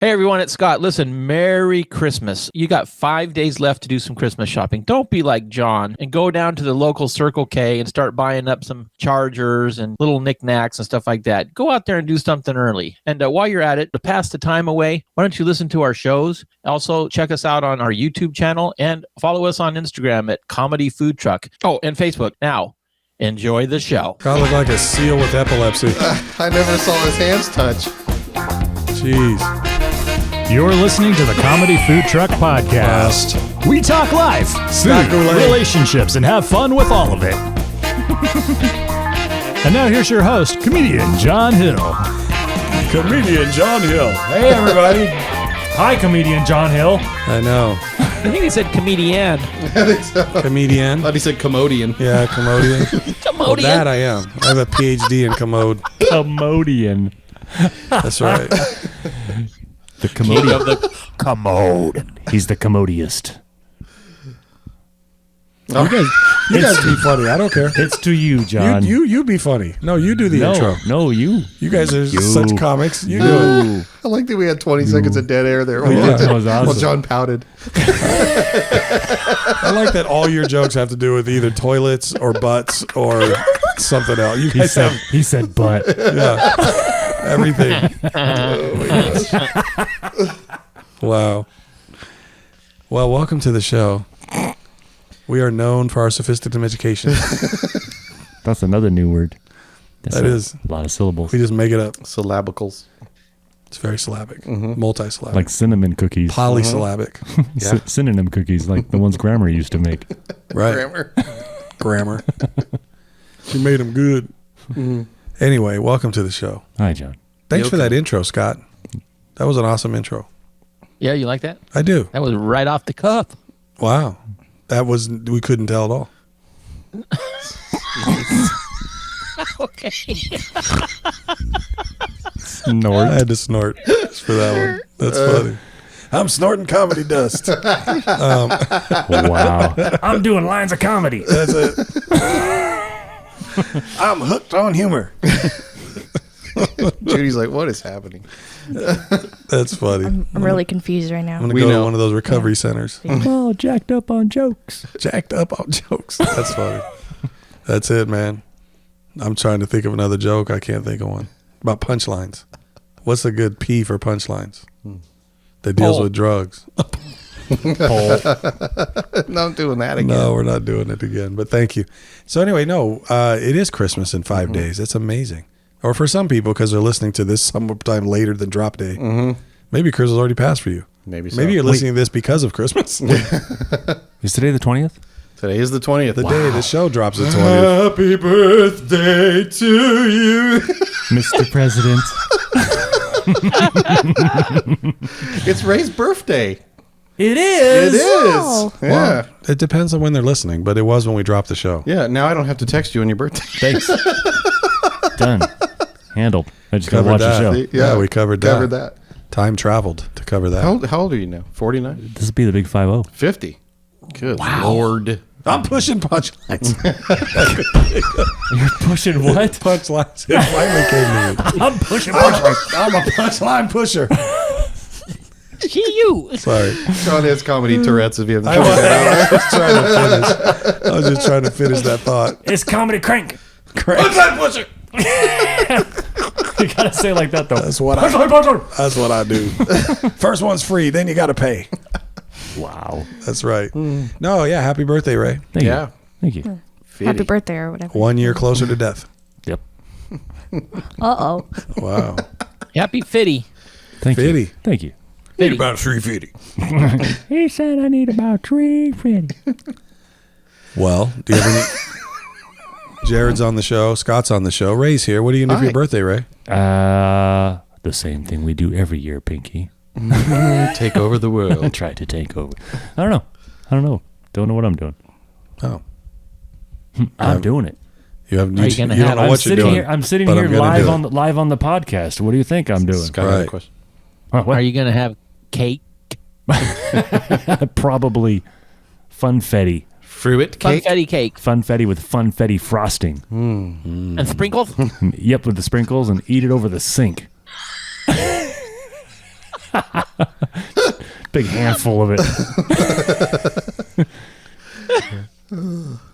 Hey everyone, it's Scott. Listen, Merry Christmas. You got 5 days left to do some Christmas shopping. Don't be like John and go down to the local Circle K and start buying up some chargers and little knickknacks and stuff like that. Go out there and do something early. And while you're at it, to pass the time away, why don't you listen to our shows? Also, check us out on our YouTube channel and follow us on Instagram at Comedy Food Truck. Oh, and Facebook. Now, enjoy the show. God looked like a seal with epilepsy. I never saw his hands touch. Jeez. You're listening to the Comedy Food Truck Podcast. We talk life, food, Sacrilege. relationships, and have fun with all of it. And now here's your host, comedian John Hill. Comedian John Hill. Hey, everybody. Hi, comedian John Hill. I know. I think he said comedian. Comedian. Thought he said commodian. Yeah, commodian. Well, Commodian. that I am. I have a PhD in commode. Commodian. That's right. The commodian. Commode. He's the commodiest. You guys be funny. I don't care. It's to you, John. You be funny. No, you do the intro. No, you. You guys are such comics. You do it. I like that we had 20 seconds of dead air there. Yeah. That was awesome. Well, John pouted. I like that all your jokes have to do with either toilets or butts or something else. You guys have He said butt. everything. Wow. Well, welcome to the show. We are known for our sophisticated education. That's another new word. That is. A lot of syllables. We just make it up. Syllabicals. It's very syllabic, multisyllabic, Like cinnamon cookies. polysyllabic. Synonym cookies, like the ones Grammar used to make. Right. Grammar. Grammar. You made them good. Anyway, welcome to the show. Hi, John. Thanks for that intro, Scott. That was an awesome intro. Yeah, you like that? I do. That was right off the cuff. Wow. We couldn't tell at all. Okay. Snort. I had to snort for that one. That's funny. I'm snorting comedy dust. Wow. I'm doing lines of comedy. That's it. I'm hooked on humor. Judy's like, what is happening? That's funny. I'm really confused right now. I'm going to We go to know. one of those recovery centers. Oh, jacked up on jokes. Jacked up on jokes. That's funny. That's it, man. I'm trying to think of another joke. I can't think of one. About punchlines. What's a good P for punchlines? That deals Poll. with drugs. No, I'm doing that again. No, we're not doing it again. But thank you. So anyway, no, it is Christmas in 5 days. That's amazing. Or for some people, because they're listening to this sometime later than drop day. Maybe Christmas already passed for you. Maybe so. Maybe you're listening to this because of Christmas. Is today the 20th? Today is the 20th. The day the show drops the 20th. Happy birthday to you. Mr. President. It's Ray's birthday. It It is. is. Oh. Yeah. Well, it depends on when they're listening, but it was when we dropped the show. Yeah. Now I don't have to text you on your birthday. Thanks. Done. Handled. I just got to Covered watch that. the show. Yeah, we covered that. Covered that. Time traveled to cover that. How old are you now? 49? This will be the big 5-0. 50. Good Lord. I'm pushing punchlines. You're pushing what? Punchlines. It finally came to me. I'm pushing punchlines. I'm a punchline pusher. You. Sorry. Sean has comedy Tourette's if you haven't I figured that out. was just trying to finish that thought. It's comedy crank. Punchline pusher. You got to say it like that, though. That's what That's what I do. First one's free, then you got to pay. Wow. That's right. No, yeah. Happy birthday, Ray. Thank Yeah. you. Thank you. Happy birthday or whatever. 1 year closer to death. Yep. Uh-oh. Wow. Happy Fitty. Thank you. 50. Thank you. Fitty. About 350. He said I need about 350. Well, do you have any? Jared's on the show. Scott's on the show. Ray's here. What are you going to do for your birthday, Ray? The same thing we do every year, Pinky. Take over the world. Try to take over. I don't know. Don't know what I'm doing. Oh. I'm doing it. You have Are you gonna you don't have- know I'm what you're sitting doing. here. I'm sitting but here I'm gonna live do on it. live on the podcast. What do you think I'm doing? Scott has a Right. question. What? Are you going to have cake? Probably funfetti. Fruit cake. Funfetti cake. Funfetti with funfetti frosting. And sprinkles? Yep, with the sprinkles, and eat it over the sink. Big handful of it.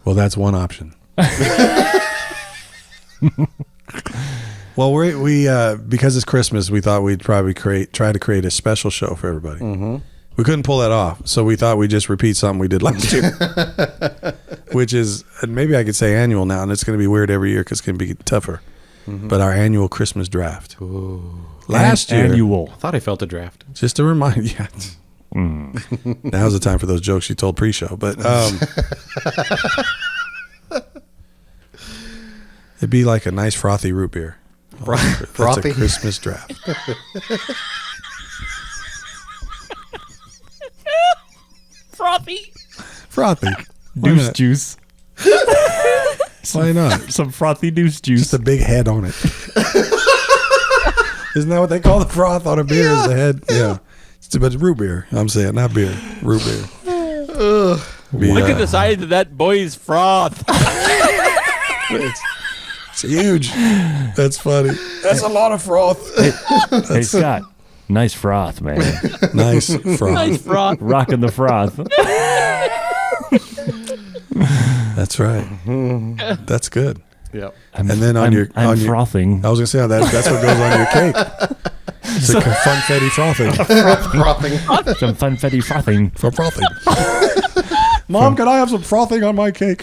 Well, that's one option. Well, we because it's Christmas, we thought we'd probably try to create a special show for everybody. Mm-hmm. We couldn't pull that off, so we thought we'd just repeat something we did last year, which is, and maybe I could say annual now, and it's going to be weird every year because it's going to be tougher. Mm-hmm. But our annual Christmas draft. Ooh. Last year, Annual. I thought I felt a draft. just to remind you, now's the time for those jokes you told pre-show. But it'd be like a nice frothy root beer. That's Frothy? a Christmas draft. Frothy. Frothy. Deuce juice. Why not? Some frothy deuce juice. Just a big head on it. Isn't that what they call the froth on a beer? Is the head? Yeah. But it's root beer. I'm saying, not beer. Root beer. Look at the size of that boy's froth. It's huge. That's funny. That's a lot of froth. Hey, Scott. Nice froth, man. Nice froth. Nice froth. Rocking the froth. That's right. That's good. Yep. And then on your frothing. I was gonna say that's what goes on your cake. It's a funfetti frothing. Frothing. Some funfetti frothing. For frothing. Mom, can I have some frothing on my cake?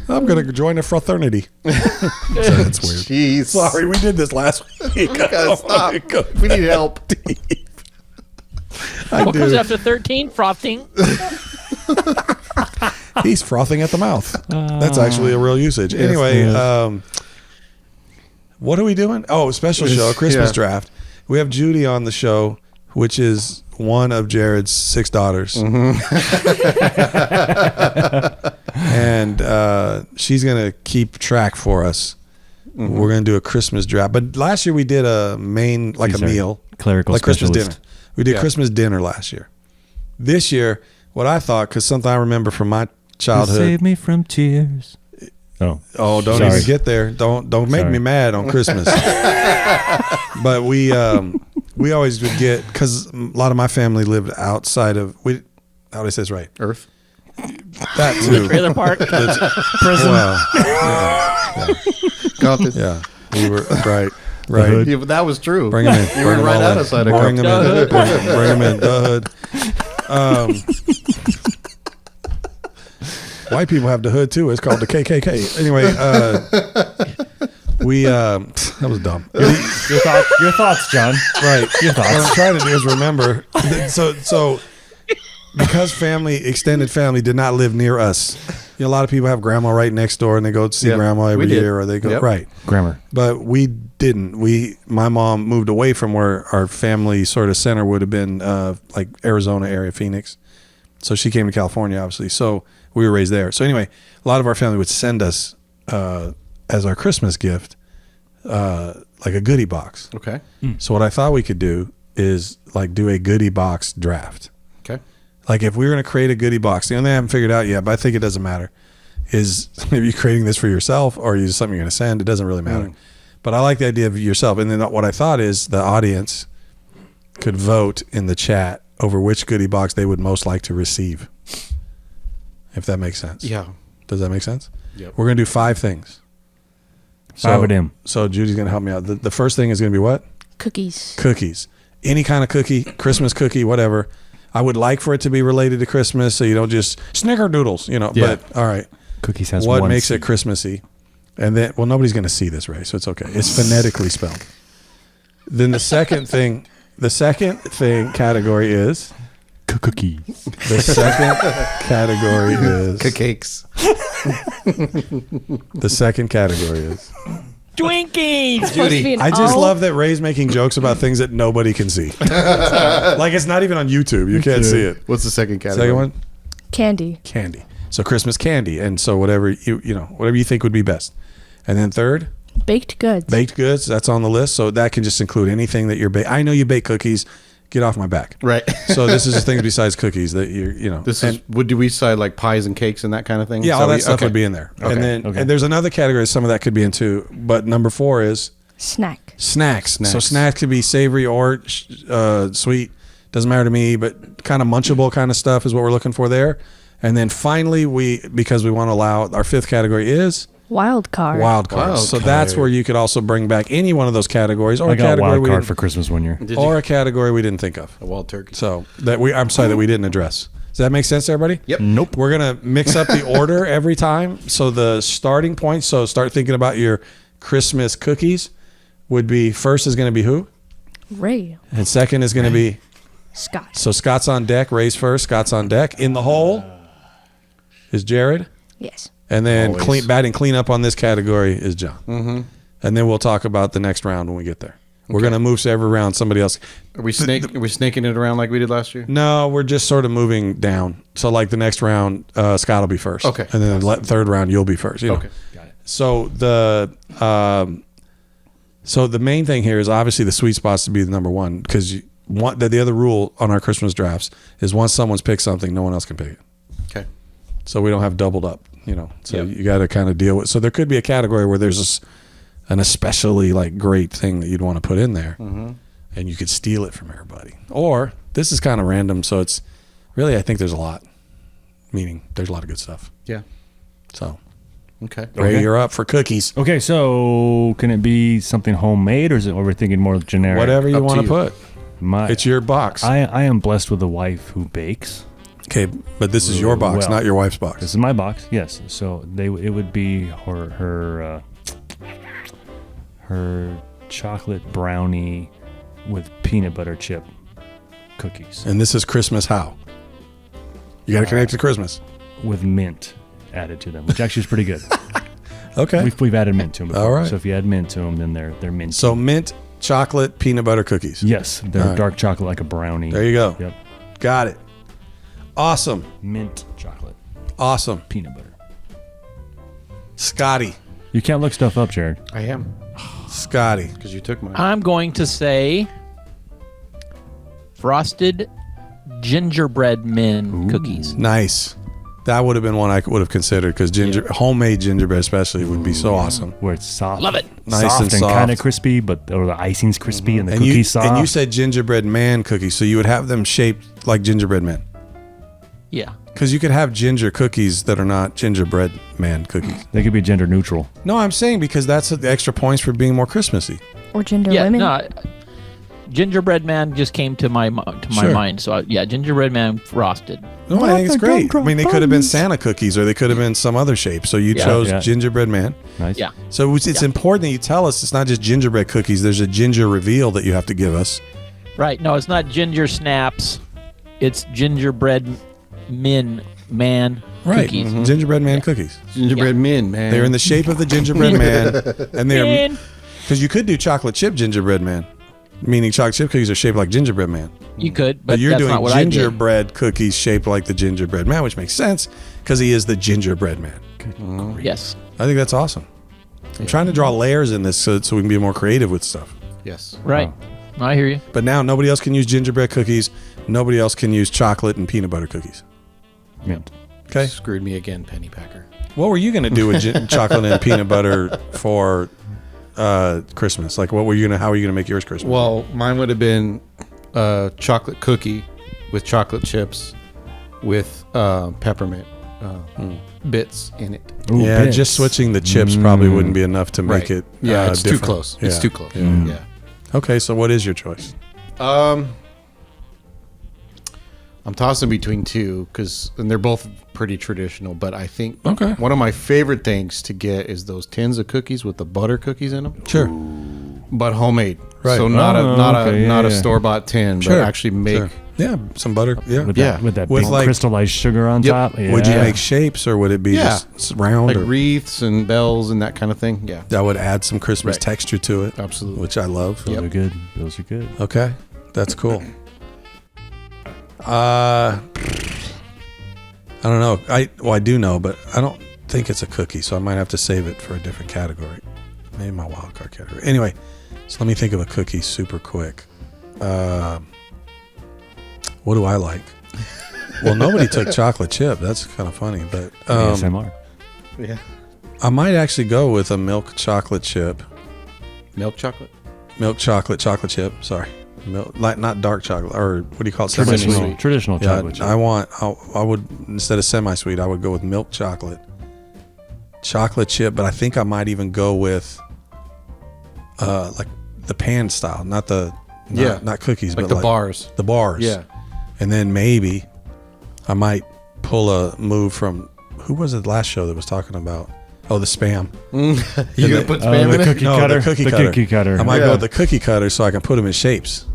I'm gonna join a fraternity. That's weird. Jeez. Sorry, we did this last week. Gotta stop. We need help. What comes after 13? Frothing. He's frothing at the mouth. That's actually a real usage. Anyway, what are we doing? Oh, special show, Christmas draft. We have Judy on the show, which is one of Jared's 6 daughters. And she's going to keep track for us. We're going to do a Christmas draft. But last year we did a main, like a meal. Clerical like Christmas specialist. dinner. We did Christmas dinner last year. This year, what I thought, because something I remember from my childhood. Save me from tears. Oh, don't Sorry. even get there. Don't make me mad on Christmas. But we always would get, because a lot of my family lived outside of, how do I say this right? Earth. That too. Trailer park. prison. Well, Compton. yeah, we were right. Yeah, but that was true. Bring him in. You were right outside of Bring him Compton. in. Bring him in. The hood. White people have the hood too. It's called the KKK. Anyway, that was dumb. Your thoughts, John. Right. Your What I'm thoughts. trying to do is remember. So because extended family did not live near us. You know, a lot of people have grandma right next door and they go see grandma every year, or they go right. Grammar. But we didn't. My mom moved away from where our family sort of center would have been, like Arizona area, Phoenix. So she came to California, obviously. So we were raised there. So anyway, a lot of our family would send us as our Christmas gift, like a goodie box. Okay. So what I thought we could do is like do a goodie box draft. Okay. Like if we were going to create a goodie box, the only thing I haven't figured out yet, but I think it doesn't matter, is maybe you're creating this for yourself or is something you're going to send. It doesn't really matter. But I like the idea of yourself. And then what I thought is the audience could vote in the chat over which goodie box they would most like to receive. If that makes sense. Yeah. Does that make sense? Yep. We're going to do 5 things. Five of them. So Judy's going to help me out. The first thing is going to be what? Cookies. Cookies. Any kind of cookie, Christmas cookie, whatever. I would like for it to be related to Christmas, so you don't just snickerdoodles, you know. Yeah. But all right, Cookies has what one makes C. it Christmassy? And then, well, nobody's going to see this, Ray, so it's okay. It's phonetically spelled. Then the second thing category is Cookies. the second category is Cakes. the second category is. Twinkies. Judy. I just love that Ray's making jokes about things that nobody can see. Like it's not even on YouTube. You can't see it. What's the second category? Second one, Candy. candy. So Christmas candy, and so whatever whatever you think would be best. And then third, Baked goods. baked goods. That's on the list. So that can just include anything that you're I know you bake cookies. get off my back. Right. So this is just things besides cookies that you know. This is. Do we decide like pies and cakes and that kind of thing? Yeah, So all that we- stuff okay. would be in there. Okay. And then Okay. and there's another category some of that could be in too. But number 4 is Snack. snacks. So Snacks. snacks could be savory or sweet. Doesn't matter to me, but kind of munchable kind of stuff is what we're looking for there. And then finally, because we want to allow, our 5th category is Wild card. wild cards. Wild So that's card. where you could also bring back any one of those categories, or I a got a category wild we card didn't, for Christmas one year. Did or you? a category we didn't think of. A wild turkey. So I'm sorry that we didn't address. Does that make sense to everybody? Yep. Nope. We're gonna mix up the order every time. So the starting point. So start thinking about your Christmas cookies. Would be first is going to be who, Ray. and second is going to be. Scott. So Scott's on deck. Ray's first. Scott's on deck. In the hole is Jared, Yes. and then Always. batting cleanup on this category is John. Mm-hmm. And then we'll talk about the next round when we get there. We're gonna move to every round. Somebody else. Are we snaking it around like we did last year? No, we're just sort of moving down. So like the next round, Scott will be first. Okay. And then the third round, you'll be first. You know? Okay. Got it. So the main thing here is obviously the sweet spots to be the number one, because you want the other rule on our Christmas drafts is once someone's picked something, no one else can pick it. Okay. So we don't have doubled up, you know. So Yep. you got to kind of deal with. So there could be a category where there's an especially like great thing that you'd want to put in there, and you could steal it from everybody. Or this is kind of random, so it's really I think there's a lot. Meaning there's a lot of good stuff. Yeah. So Okay. Ray, you're up for cookies. Okay, so can it be something homemade, or is it? Or we're thinking more generic? Whatever you Up to want to you. put. It's your box. I am blessed with a wife who bakes. Okay, but this is your box, Well, not your wife's box. This is my box. Yes. So it would be her chocolate brownie with peanut butter chip cookies And this is Christmas how? You got to connect to Christmas. with mint added to them, which actually is pretty good. Okay. We've added mint to them before. All right. So if you add mint to them, then they're mint. So mint, chocolate, peanut butter cookies. yes, they're All right. dark chocolate like a brownie. There you go. Yep. Got it. Awesome. Mint chocolate, Awesome. peanut butter. Scotty. You can't look stuff up, Jared. I am Scotty. because you took mine. I'm going to say frosted gingerbread min cookies. Nice. That would have been one I would have considered because homemade gingerbread especially would be so awesome. Where it's soft. Love it. Nice soft and and soft. kind of crispy, or the icing's crispy and the And cookie's soft. you said gingerbread man cookies, so you would have them shaped like gingerbread men. Yeah. Because you could have ginger cookies that are not gingerbread man cookies. They could be gender neutral. No, I'm saying because that's the extra points for being more Christmassy. Or gender Yeah. women. No. Gingerbread man just came to my Sure. mind. So gingerbread man frosted. No, I think it's great. I mean, they could have been buns. Santa cookies or they could have been some other shape. So you Yeah. chose Yeah. gingerbread man. Nice. Yeah. So it's important that you tell us it's not just gingerbread cookies. There's a ginger reveal that you have to give us. Right. No, it's not ginger snaps. It's gingerbread man Right. cookies. Gingerbread man cookies. Gingerbread men, man. They're in the shape of the gingerbread man. And they're Man. because you could do chocolate chip gingerbread man. Meaning chocolate chip cookies are shaped like gingerbread man. You could, But but you're that's doing not what I did. gingerbread cookies shaped like the gingerbread man, which makes sense because he is the gingerbread man. Yes. I think that's awesome. I'm trying to draw layers in this so we can be more creative with stuff. Yes. Right. I hear you. But now nobody else can use gingerbread cookies. Nobody else can use chocolate and peanut butter cookies. Mint. Okay. Screwed me again, Penny Packer. What were you going to do with chocolate and peanut butter for Christmas? Like, how were you going to make yours Christmas? Well, mine would have been chocolate cookie with chocolate chips with peppermint bits in it. Ooh, yeah, bits. just switching the chips probably wouldn't be enough to make it. Yeah, it's too different. close. It's Yeah. too close. Yeah. Yeah. Okay, so what is your choice? I'm tossing between two and they're both pretty traditional, but I think Okay. one of my favorite things to get is those tins of cookies with the butter cookies in them, Sure. but homemade. Right. So not Oh, okay, a yeah. store bought tin, Sure. but actually make. Sure. Yeah, some butter. Yeah. With Yeah. that, with that With big like- crystallized sugar on Yep. top. Yeah. Would you make shapes or would it be Yeah. just round? Like or wreaths and bells and that kind of thing. Yeah, that would add some Christmas Right. texture to it, absolutely. which I love. Those are good. Those are good. Okay, that's cool. I don't know. I do know, but I don't think it's a cookie, so I might have to save it for a different category. Maybe my wild card category. Anyway, so let me think of a cookie super quick. What do I like? Well, nobody took chocolate chip. That's kind of funny, but ASMR. Yeah. I might actually go with a milk chocolate chip. Milk chocolate. Milk chocolate chip. Sorry, milk, like not dark chocolate, or what do you call it? Semi-sweet. Traditional Yeah, chocolate chip. I would, instead of semi-sweet, I would go with milk chocolate chip. But I think I might even go with like the pan style, not cookies, Like but the like bars. the bars. Yeah. And then maybe I might pull a move from, who was it last show that was talking about? Oh, the Spam. You gonna put spam the in it? cookie No, cutter. the cookie the cutter. cookie cutter. I might Yeah. go with the cookie cutter so I can put them in shapes.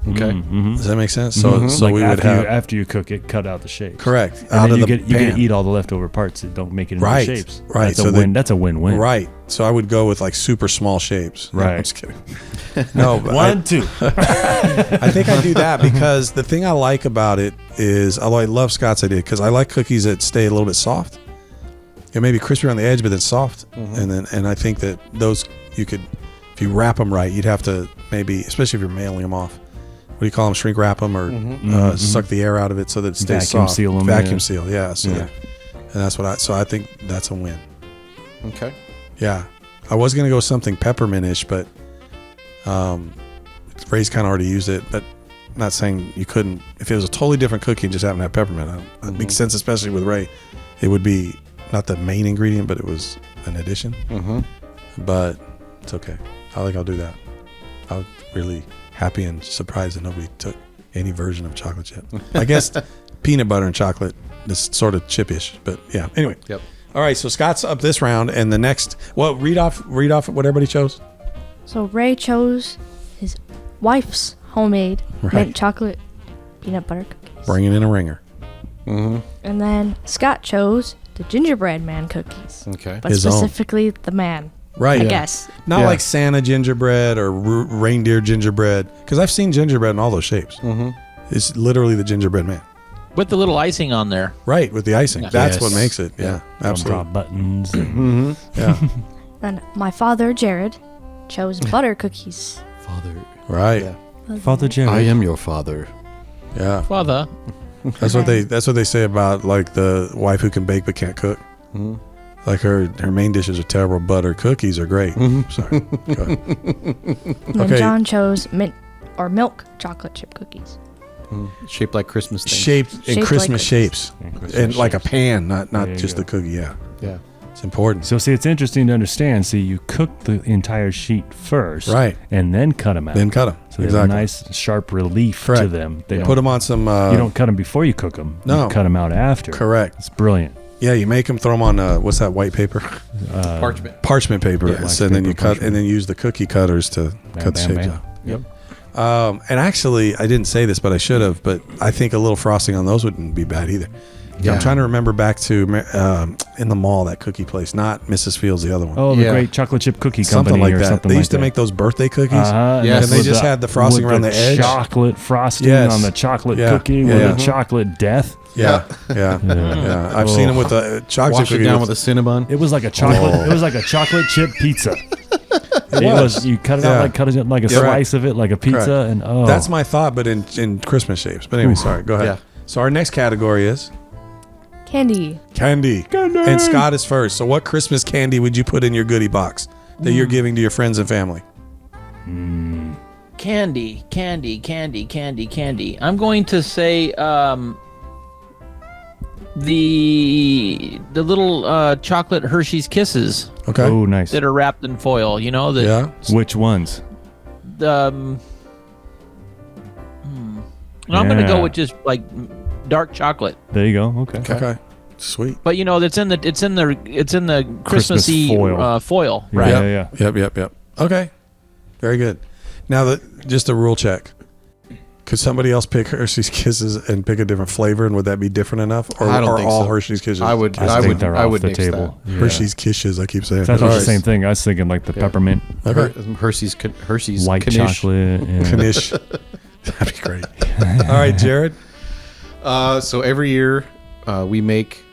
Okay. Does that make sense? So Like we would have after you cook it, cut out the shapes. correct And out then of you the get you get pan. to eat all the leftover parts that don't make it into Right, the shapes. right. That's So a win. That's a win-win. Right. So I would go with like super small shapes. No, I'm Right. just kidding. No, but 1, 2. I think I do that because the thing I like about it is, although I love Scott's idea, because I like cookies that stay a little bit soft. It may be crispy on the edge, but then soft. And I think that those you could, if you wrap them right, you'd have to maybe, especially if you're mailing them off. What do you call them? Shrink wrap them or suck the air out of it so that it stays Vacuum soft. seal 'em, Vacuum yeah. seal, yeah. So, Yeah. and that's what I think that's a win. Okay. Yeah, I was gonna go something peppermint-ish, but Ray's kind of already used it. But not saying you couldn't. If it was a totally different cookie and just happened to have peppermint, it makes sense, especially with Ray. It would be not the main ingredient, but it was an addition. But it's okay. I think I'll do that. I was really happy and surprised that nobody took any version of chocolate chip. I guess peanut butter and chocolate is sort of chip-ish, but yeah. Anyway. Yep. All right, so Scott's up this round, and the next. Well, read off what everybody chose. So Ray chose his wife's homemade Right. mint chocolate peanut butter cookies. Bringing in a ringer. And then Scott chose the gingerbread man cookies. Okay. But His own. specifically the man. Right. I guess. Not Yeah. like Santa gingerbread or reindeer gingerbread, because I've seen gingerbread in all those shapes. It's literally the gingerbread man. With the little icing on there. Right, with the icing. Yeah. That's Yes. what makes it. Yeah, absolutely. Drop buttons. Yeah. Then my father, Jared, chose butter cookies. Father. Right. Yeah. Father Jerry. I am your father. Yeah. Father. That's what they say about like the wife who can bake but can't cook. Like her main dishes are terrible, but her cookies are great. Sorry. Go ahead. And then Okay. John chose mint or milk chocolate chip cookies. Shaped like Christmas things. Shaped in Shaped like Christmas cookies. shapes. And Christmas And like a shapes. pan, not There you just go. the cookie. Yeah. Yeah. It's important. So see, it's interesting to understand. See, you cook the entire sheet first, Right. and then cut them out. Then cut them. so they have a nice sharp relief to Correct. them. They Put them on some. you don't cut them before you cook them. No. You cut them out after. Correct. It's brilliant. Yeah, you make them, throw them on what's that white paper? Parchment. Parchment paper, wax and then paper, you cut, parchment. and then use the cookie cutters to cut the bam, shapes bam. out. Yep. And actually, I didn't say this, but I should have. But I think a little frosting on those wouldn't be bad either. Yeah. I'm Yeah. trying to remember back to in the mall, that cookie place, not Mrs. Fields, the other one. Oh, the Yeah. great chocolate chip cookie something company like or that. something They like used to that. make those birthday cookies. Yes. And they with just had the frosting with around the edge. Chocolate frosting Yes. on the chocolate Yeah. cookie Yeah, with yeah. a chocolate death. Yeah, yeah. I've seen them with the chocolate Wash it cookie. down with a Cinnabon. It was like a chocolate. It was like a chocolate chip pizza. It was. was. You cut it Yeah. out cut it like a Yeah, right. slice of it, like a pizza, Correct. and oh, That's my thought, but in Christmas shapes. But anyway, sorry. Go ahead. Yeah. So our next category is Candy. candy. And Scott is first. So what Christmas candy would you put in your goodie box that you're giving to your friends and family? Candy. I'm going to say the little chocolate Hershey's Kisses Okay. oh nice. that are wrapped in foil. You know that. Yeah. Which ones? And I'm going to go Yeah. with just like dark chocolate. There you go. Okay. Okay. Sweet. But you know, it's in the Christmassy foil. foil, Yeah, right? yeah, yeah. Yep. Okay. Very good. Now just a rule check. Could somebody else pick Hershey's Kisses and pick a different flavor, and would that be different enough? Or I don't are think all so. Hershey's Kisses? I would. I I think would. they're I off would the nix table. that. Yeah. Hershey's Kisses. I keep saying. That's All the right. same thing. I was thinking like the peppermint, Okay. Hershey's white Knish. chocolate. Yeah. Knish. That'd be great. All right, Jared. So every year we make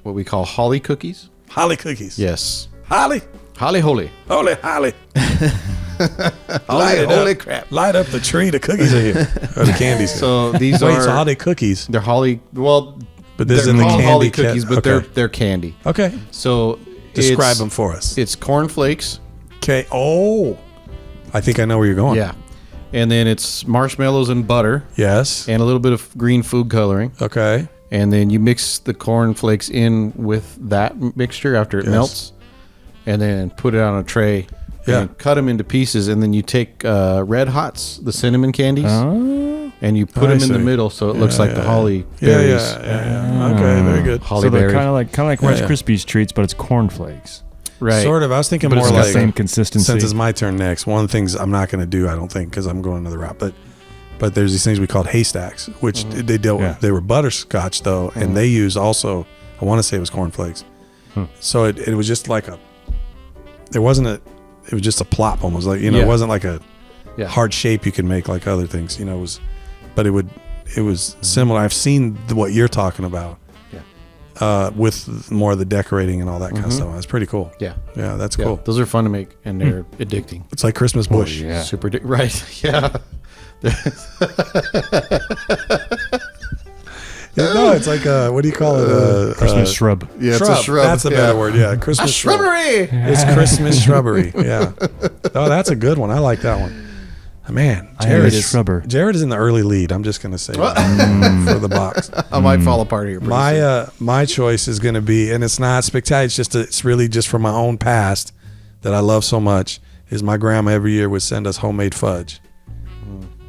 what we call holly cookies. Holly cookies. Yes. Holly. Holly holy. Holy Holly. Light it Holy up. crap. Light up the tree. The cookies are here. Or the candies. So these Wait, are so holiday cookies. they're holly. Well, But this they're is the called candy holly kit. cookies, but Okay. they're candy. Okay. So Describe them for us. It's corn flakes. Okay. Oh. I think I know where you're going. Yeah, and then it's marshmallows and butter Yes. and a little bit of green food coloring. Okay. And then you mix the corn flakes in with that mixture after it Yes. melts, and then put it on a tray. Yeah. And cut them into pieces, and then you take Red Hots, the cinnamon candies, and you put I them in the see. middle, so it looks like the holly Yeah, berries. yeah. Okay, very good. Holly So they're berries. kind of like Rice yeah. Krispies treats, but it's cornflakes. Right. Sort of. I was thinking But more it's got like the same consistency. Since it's my turn next, one of the things I'm not going to do, I don't think, because I'm going another route. But there's these things we called haystacks, which they dealt Yeah. with. They were butterscotch though, and they used also. I want to say it was cornflakes. So it was just like a. There wasn't a. It was just a plop almost like Yeah. It wasn't like a Yeah. hard shape you could make like other things. It was, but it was similar. I've seen what you're talking about. With more of the decorating and all that kind of stuff. That's pretty cool. Yeah. Yeah, that's Yeah. cool. Those are fun to make, and they're addicting. It's like Christmas bush. yeah. Super right. Yeah. No, it's like what do you call it? Christmas shrub. Yeah, it's shrub. a shrub. That's the Yeah. better word. Yeah, Christmas shrub. Shrubbery. It's Christmas shrubbery. Yeah. Oh, that's a good one. I like that one. Man, I am Jared a is shrubber. Jared is in the early lead. I'm just gonna say that for the box. I might fall apart here. pretty soon. My choice is gonna be, and it's not spectacular. It's really just from my own past that I love so much. Is my grandma every year would send us homemade fudge.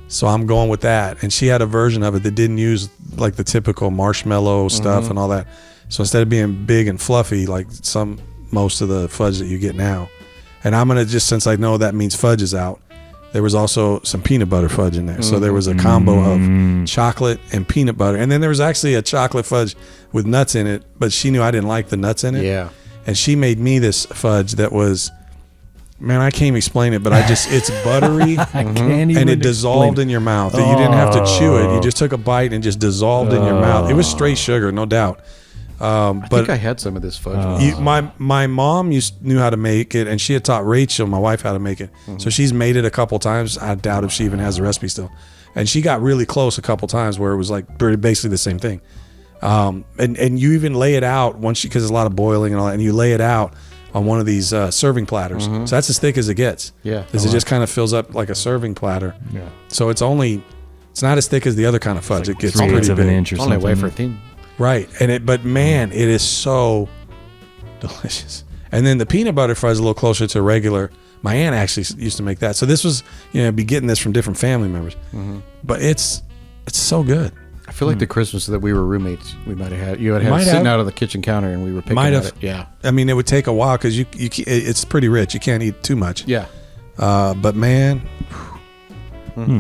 So I'm going with that. And she had a version of it that didn't use like the typical marshmallow stuff and all that. So instead of being big and fluffy like most of the fudge that you get now, and I'm gonna just, since I know that means fudge is out, there was also some peanut butter fudge in there. So there was a combo of chocolate and peanut butter. And then there was actually a chocolate fudge with nuts in it, but she knew I didn't like the nuts in it. Yeah. And she made me this fudge that was, man, I can't even explain it, but it's buttery. I can't And even it dissolved in your mouth. You didn't have to chew it. You just took a bite and just dissolved in your mouth. It was straight sugar, no doubt. I think I had some of this fudge. once. My mom knew how to make it, and she had taught Rachel, my wife, how to make it. So she's made it a couple times. I doubt if she even has the recipe still. And she got really close a couple times where it was like basically the same thing. And you even lay it out once because there's a lot of boiling and all that, and you lay it out on one of these serving platters. So that's as thick as it gets. Yeah. Because it just kind of fills up like a serving platter. Yeah. So it's not as thick as the other kind of fudge. It gets 3/8 pretty of an big. inch or Only something. wafer thin. Right. But man, it is so delicious. And then the peanut butter fudge is a little closer to regular. My aunt actually used to make that. So this was, be getting this from different family members. But it's so good. I feel like the Christmas that we were roommates, we might have had. You had Might it sitting have. out on the kitchen counter, and we were picking Might at have. it. Yeah. I mean, it would take a while because it's pretty rich. You can't eat too much. Yeah. But man,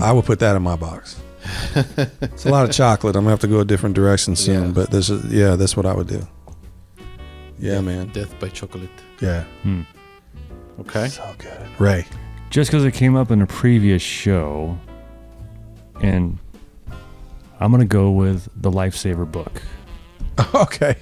I would put that in my box. It's a lot of chocolate. I'm gonna have to go a different direction soon. Yeah. But that's what I would do. Yeah, man. Death by chocolate. Yeah. Okay. So good. Ray. Just because it came up in a previous show, and I'm going to go with the Lifesaver book. Okay.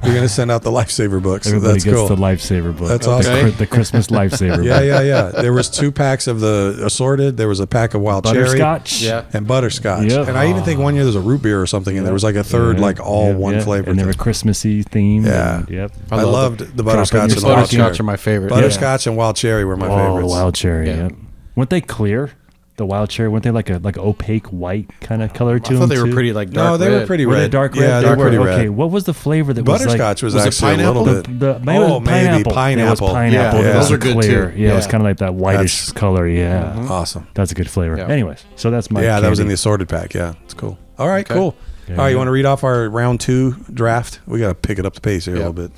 You're gonna send out the Lifesaver books. Everybody That's gets cool. the Lifesaver book. That's The awesome. The Christmas Lifesaver Yeah, book. yeah. There was 2 packs of the assorted. There was a pack of wild cherry Butterscotch. Yeah. and butterscotch. Yep. And I even think one year there was a root beer or something, and there was like a third, Yeah, like all yeah, one yeah. flavor. And they were thing. Christmassy themed. Yeah. and- yep. I loved the butterscotch your and the wild stocking. Butterscotch cherry. are my favorite. Butterscotch and wild cherry were my Oh, favorites. the wild cherry. Yeah. Yep. Weren't they clear? The wild cherry, weren't they like opaque white kind of color to I them? thought they were too? pretty like dark No, they red. were pretty Were red. they dark red? Yeah, they Dark were pretty red. red. Okay, what was the flavor that Butterscotch was Was it actually a little pineapple? bit. maybe it was maybe pineapple. It was pineapple. pineapple. Yeah, That was those are good clear. too. Yeah, it was Yeah. kind of like that whitish That's- color. Yeah, Awesome. that's a good flavor. Yeah. Anyways, so that's my Yeah, that was in candy. the assorted pack. Yeah, it's cool. All right, Okay. cool. Yeah, All right, you yeah. want to read off our round 2 draft? We got to pick it up the pace here a Yeah. little bit.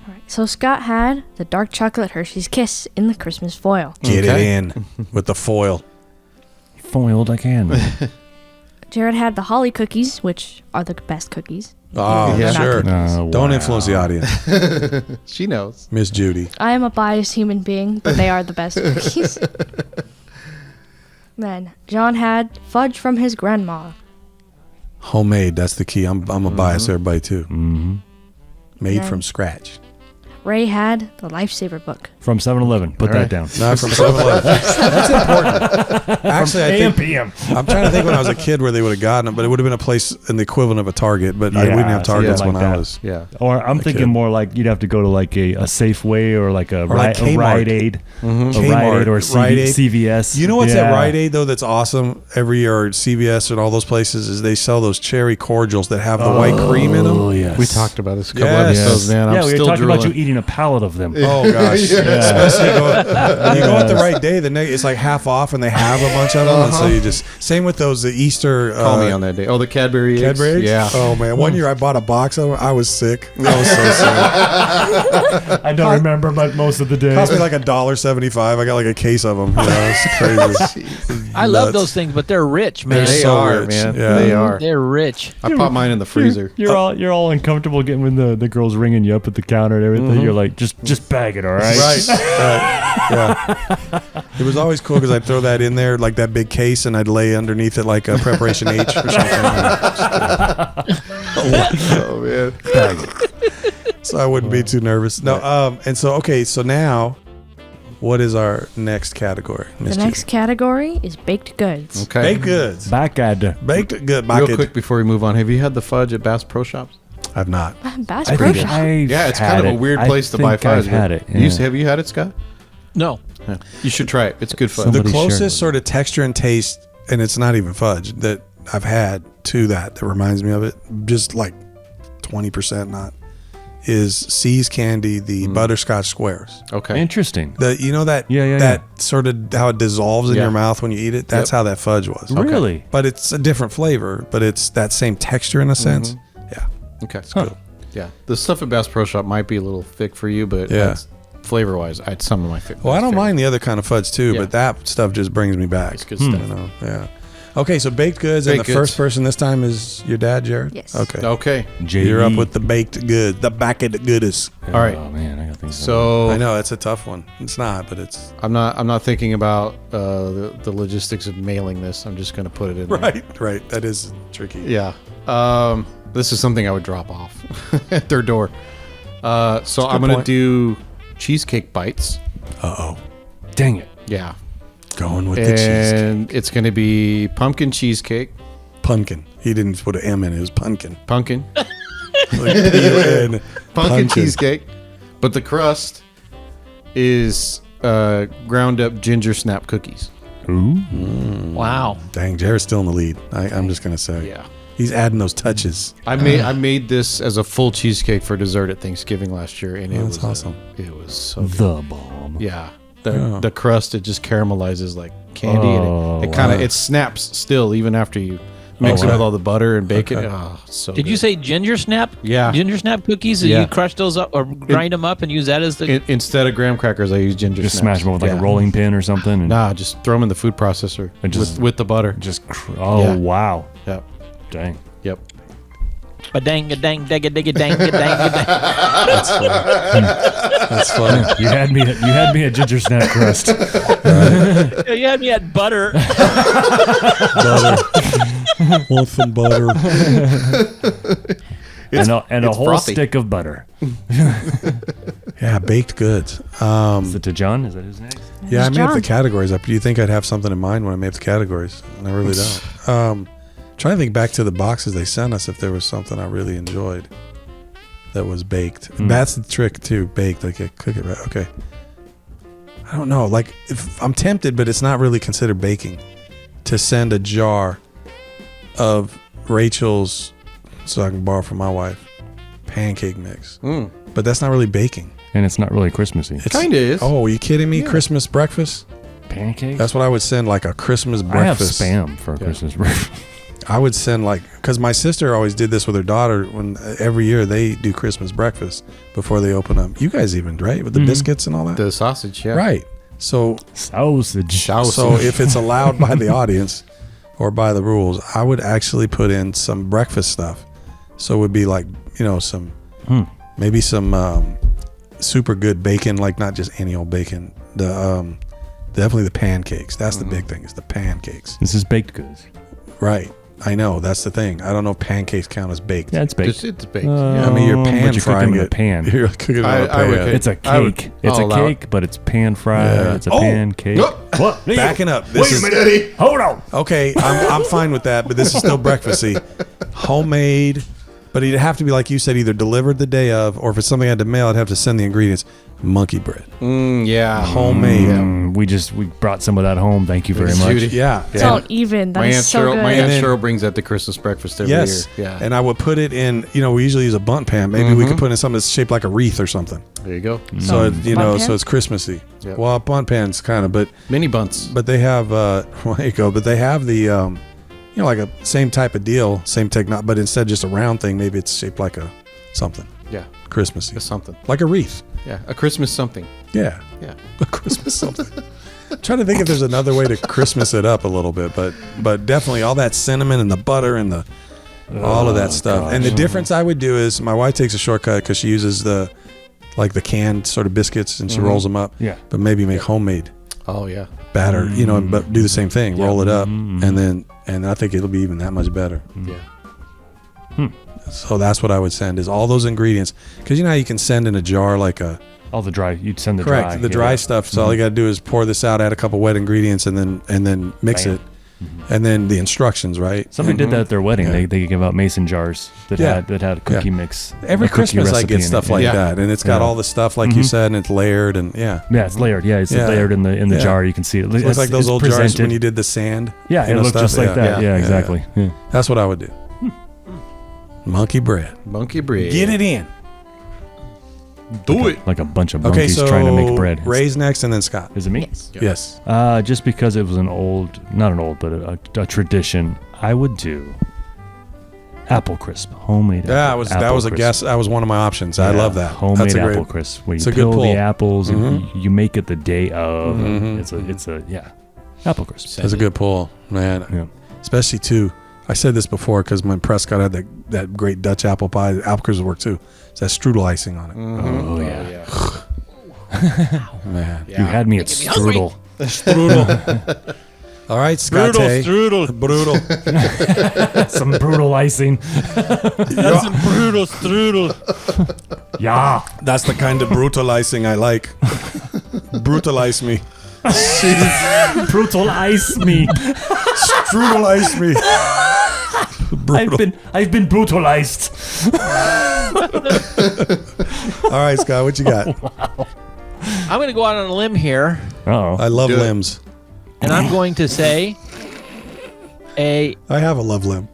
All right. So Scott had the dark chocolate Hershey's Kiss in the Christmas foil. Get it Okay. in with the foil. foiled I can. Jared had the holly cookies, which are the best cookies. Oh, Yeah. sure. Don't wow. influence the audience, She knows. Miss Judy. I am a biased human being, but they are the best cookies. Then John had fudge from his grandma. Homemade. That's the key. I'm a bias everybody too. Mm-hmm. Made Yeah. from scratch. Ray had the Lifesaver book. From 7-Eleven. Put All that right. down. Not from 7-Eleven. That's important. Actually, I think PM. I'm trying to think when I was a kid where they would have gotten them, but it would have been a place in the equivalent of a Target. But we didn't have Targets something when like I that. was. Yeah. Or I'm thinking kid. more like you'd have to go to like a Safeway or like a, like a Kmart. Rite Aid. A Rite Kmart, Aid or Rite Aid. CVS. You know what's Yeah. at Rite Aid though that's awesome every year, or CVS and all those places, is they sell those cherry cordials that have the white cream in them. Oh, yes. We talked about this a couple Yes. episodes, man. I'm Yeah, we were still talking drooling. about you eating a pallet of them. Oh gosh, especially when you go at the right day. It's like half off, and they have a bunch of them, and so you just same with those the Easter. Call me on that day. Oh, the Cadbury eggs? Cadbury eggs? Yeah. Oh man, one year I bought a box of them. I was sick. I was so sick. I don't remember, but most of the day. It cost me like $1.75. I got like a case of them. You know, it's crazy. I love Nuts. those things, but they're rich, man. They're They so are, rich. man. Yeah. They are. They're rich. I pop mine in the freezer. You're all uncomfortable getting when the girl's ringing you up at the counter and everything. You're like, just bag it, all right? Right. Yeah. It was always cool because I'd throw that in there, like that big case, and I'd lay underneath it like a preparation H or something. Oh, man. So I wouldn't be too nervous. No. And so so now, what is our next category? The next category is baked goods. Okay. baked goods. Back at Baked good. Real quick before we move on, have you had the fudge at Bass Pro Shops? I've not. Bass I Pro think Shop. I've Yeah, it's had kind of it. a weird I place to buy think I've fudge. had but it. Have you had it, Scott? No. Yeah. You should try it. It's good fudge. Somebody The shared closest it. sort of texture and taste, and it's not even fudge, that I've had to that reminds me of it, just like 20% not, is See's Candy, the butterscotch squares. Okay. Interesting. The that Yeah. that sort of how it dissolves in Yeah. your mouth when you eat it. That's Yep. how that fudge was. Really? But it's a different flavor, but it's that same texture in a sense. Yeah. Okay. Cool. Yeah. The stuff at Bass Pro Shop might be a little thick for you, but Yeah. flavor wise, I had some of my favorite. Well, I don't mind the other kind of fudge too, Yeah. but that stuff just brings me back. It's good stuff. You know? Yeah. Okay, so baked goods, and Baked the goods. first person this time is your dad, Jared. Yes. Okay. Okay. You're up with the baked goods, the back of the goodest. All right. Oh man, I gotta think. So I know it's a tough one. It's not, but it's I'm not thinking about the logistics of mailing this. I'm just going to put it in there. right. That is tricky. Yeah. This is something I would drop off at their door. So I'm going to point. do cheesecake bites. Dang it. Yeah. Going with the cheesecake. And it's going to be pumpkin cheesecake. Pumpkin. He didn't put an M in it. It was pumpkin. Pumpkin. Like P-U-N. Pumpkin cheesecake. But the crust is ground up ginger snap cookies. Ooh. Wow. Dang, Jared's still in the lead. I'm just gonna say. Yeah. He's adding those touches. I made this as a full cheesecake for dessert at Thanksgiving last year, and it that's was awesome. It was so good. The bomb. Yeah. The crust, it just caramelizes like candy, and it kind of wow. it snaps still even after you mix it wow. with all the butter and bacon. Oh, so Did you good. say ginger snap? Yeah. Ginger snap cookies? Yeah. You crush those up or grind them up and use that as the. Instead of graham crackers, I use ginger Just snaps. smash them with like Yeah. a rolling pin or something. And Nah, just throw them in the food processor And just- with the butter. Oh Yeah. wow. Yep. Dang. Yep. a dang a dang dang a dang a dang a dang a dang. That's funny. You had me at ginger snap crust. You had me at butter. Butter. Want some butter? and a it's whole frothy. stick of butter. Yeah, baked goods. Is it to John? Is that his next? Yeah, I made up the John. categories up. Do you think I'd have something in mind when I made up the categories? And I really don't. Trying to think back to the boxes they sent us if there was something I really enjoyed that was baked. That's the trick too, baked. Like cook it right. Okay. I don't know. Like if I'm tempted, but it's not really considered baking, to send a jar of Rachel's, so I can borrow from my wife, pancake mix. But that's not really baking. And it's not really Christmassy. It's, Kinda is. Oh, are you kidding me? Christmas breakfast? Pancakes? That's what I would send, like a Christmas I have breakfast. spam for Christmas breakfast. I would send because my sister always did this with her daughter when every year they do Christmas breakfast before they open up. You guys even, right? With the biscuits and all that? The sausage, yeah. Right. So Sausage. so if it's allowed by the audience or by the rules, I would actually put in some breakfast stuff. So it would be like, maybe some super good bacon, like not just any old bacon. The definitely the pancakes. That's the big thing, is the pancakes. This is baked goods. Right. I know that's the thing. I don't know if pancakes count as baked. Yeah, it's baked. It's baked. I mean, you're pan but you cook frying them in a it. pan. You're cooking it on a I would pan. cook- It's a I would- cake. It's I'll a allow it. cake, but it's pan fried. Yeah. It's a Oh! pancake. Nope. What? Backing up. This is Eddie. Hold on. okay. I'm fine with that, but this is still breakfasty, homemade. But it'd have to be like you said, either delivered the day of, or if it's something I had to mail, I'd have to send the ingredients. Monkey bread, Yeah. homemade. We brought some of that home. Thank you very Thanks, much. Judy. Yeah. Don't even. My That aunt is so Cheryl. good. My And aunt then- Cheryl brings that to Christmas breakfast every Yes. year. Yeah. And I would put it in. We usually use a bunt pan. Maybe we could put in something that's shaped like a wreath or something. There you go. So it, Bunt so pan? it's Christmassy. Yep. Well, bunt pans kind of, but Mini bunts. they have. Well, there you go. But they have the like a same type of deal, same technology, but instead just a round thing. Maybe it's shaped like a something Yeah. Christmassy, It's something. like a wreath. Yeah. A Christmas something. Yeah, Yeah. a Christmas something. Trying to think if there's another way to Christmas it up a little bit, but definitely all that cinnamon and the butter and the all of that stuff. And the difference I would do is my wife takes a shortcut because she uses the canned sort of biscuits and she rolls them up. Yeah. But maybe make homemade Oh yeah. batter, but do the same thing, roll it up, and I think it'll be even that much better. Yeah. So that's what I would send is all those ingredients because you know how you can send in a jar like a All the dry. You'd send the correct dry. the dry stuff. So all you got to do is pour this out, add a couple wet ingredients, and then mix Bam. it, and then the instructions, right? Somebody did that at their wedding. Yeah. They give out mason jars that Yeah. had a cookie mix. Every a cookie Christmas I recipe get in stuff it. like Yeah. that, and it's got Yeah. all the stuff like you said, and it's layered, and yeah. Yeah, it's layered. Yeah, it's Yeah. layered in the Yeah. jar. You can see it. So it's like those it's old jars presented. when you did the sand. Yeah, you it know, looked stuff. just like that. Yeah, exactly. Yeah. That's what I would do. Monkey bread. Monkey bread. Get it in. Do it. Like a bunch of Okay, monkeys so trying to make bread. Ray's next, and then Scott. Is it me? Yes. Yes. Just because it was not an old, but a tradition, I would do apple crisp, homemade. That was a crisp. guess. That was one of my options. I Yeah, love that. homemade That's a great. apple crisp. Where it's you a good peel pull. the apples and Mhm. you make it the day of. Mhm. It's a apple crisp. That's a good pull, man. Yeah. Especially too. I said this before because when Prescott had that great Dutch apple pie, the apple crisp would work too. It's that strudel icing on it. Oh yeah. Man. You had me at strudel. Strudel. All right, Scott. strudel. Brutal. Some brutal icing. Some brutal strudel. Yeah. That's the kind of brutal icing I like. Brutalize me. Brutal ice me. Brutalize me. Brutal. I've been brutalized. All right, Scott, what you got? I'm going to go out on a limb here, Oh. I love Do it. limbs. and I'm going to say I have a love limb.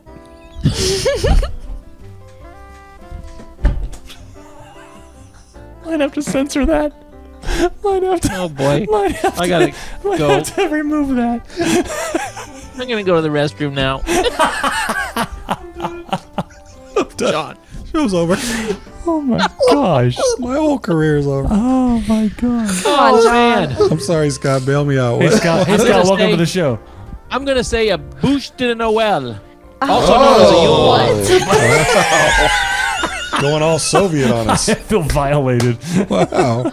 Might have to censor that. Might have to. oh boy, Might have I gotta might go. have to remove that. I'm going to go to the restroom now. John. Show's over. Oh my gosh. My whole career is over. Oh my gosh. Oh man, I'm sorry, Scott. Bail me out. Hey What? Scott, I'm gonna welcome say- to the show. I'm going to say a bouche de Noël, also known as a Yule log. Going all Soviet on us. I feel violated. Wow.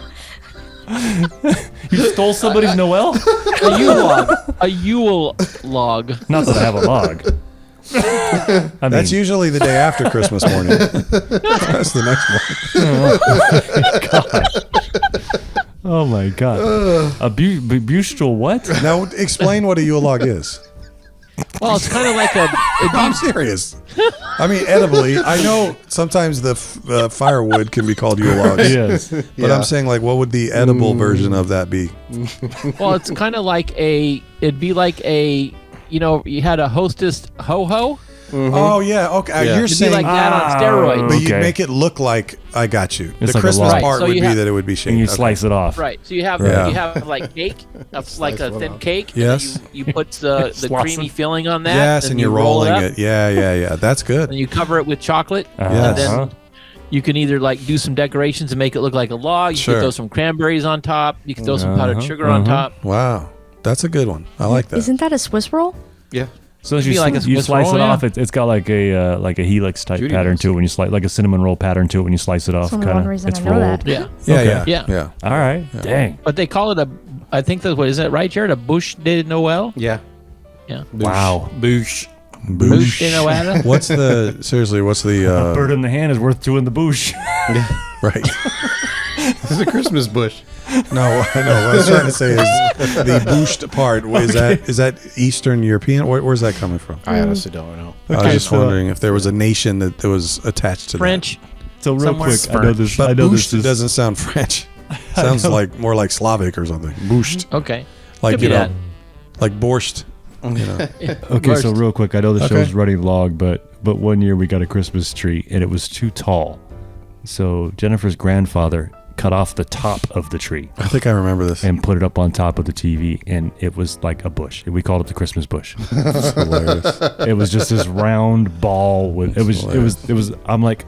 You stole somebody's Noel? A Yule log. A Yule log. Not that I have a log. I mean, That's usually the day after Christmas morning. That's the next one. oh my god. A bustral what? Now, explain what a Yule log is. Well, it's kind of like a. I'm serious. I mean, edibly. I know sometimes the firewood can be called Yule logs. Yes. But I'm saying, like, what would the edible version of that be? Well, it's kind of like a. It'd be like a. You know, you had a hostess ho ho. Oh, yeah. Okay. Yeah. You're It'd be saying, like that on steroids. but you'd okay. make it look like, I got you. It's the like a Christmas log. part Right, so would you be have- that it would be shaped. And you Okay. slice it off. Right. So you have Yeah. like cake, like a thin cake. and Yes. then You put the Slice creamy it. filling on that. Yes, and you you're roll rolling up, it. Yeah. That's good. And you cover it with chocolate. Yes. And then you can either like do some decorations and make it look like a log. You Sure. can throw some cranberries on top. You can throw some powdered sugar on top. Wow. That's a good one. I like that. Isn't that a Swiss roll? Yeah. So as It'd you, be like a you Swiss slice roll, it yeah. off, it's got like a helix type Judy pattern knows. to it when you slice, like a cinnamon roll pattern to it when you slice it off. That's only Kinda, one reason it's I know rolled. that. Yeah. Yeah. Yeah. All right. Dang. But they call it a. I think that's what is that right, Jared? A bouche de Noël. Yeah. Yeah. Wow. Boosh. Boosh in Owata? What's the A bird in the hand is worth two in the bush. right? It's a Christmas bush. No, I know. What I was trying to say is the booshed part. Is that Eastern European? Where's that coming from? I honestly don't know. I was Okay, just so- wondering if there was a nation that was attached to French. So real Somewhere quick, I know French. this. that. I But know booshed this is doesn't sound French. Sounds like more like Slavic or something. Booshed, Okay. like Could be that. like borscht. You know. Okay, so real quick, I know the Okay. show's running long, but one year we got a Christmas tree and it was too tall. So Jennifer's grandfather cut off the top of the tree I think I remember this. and put it up on top of the TV, and it was like a bush. We called it the Christmas bush. It's hilarious. It was just this round ball with it was I'm like,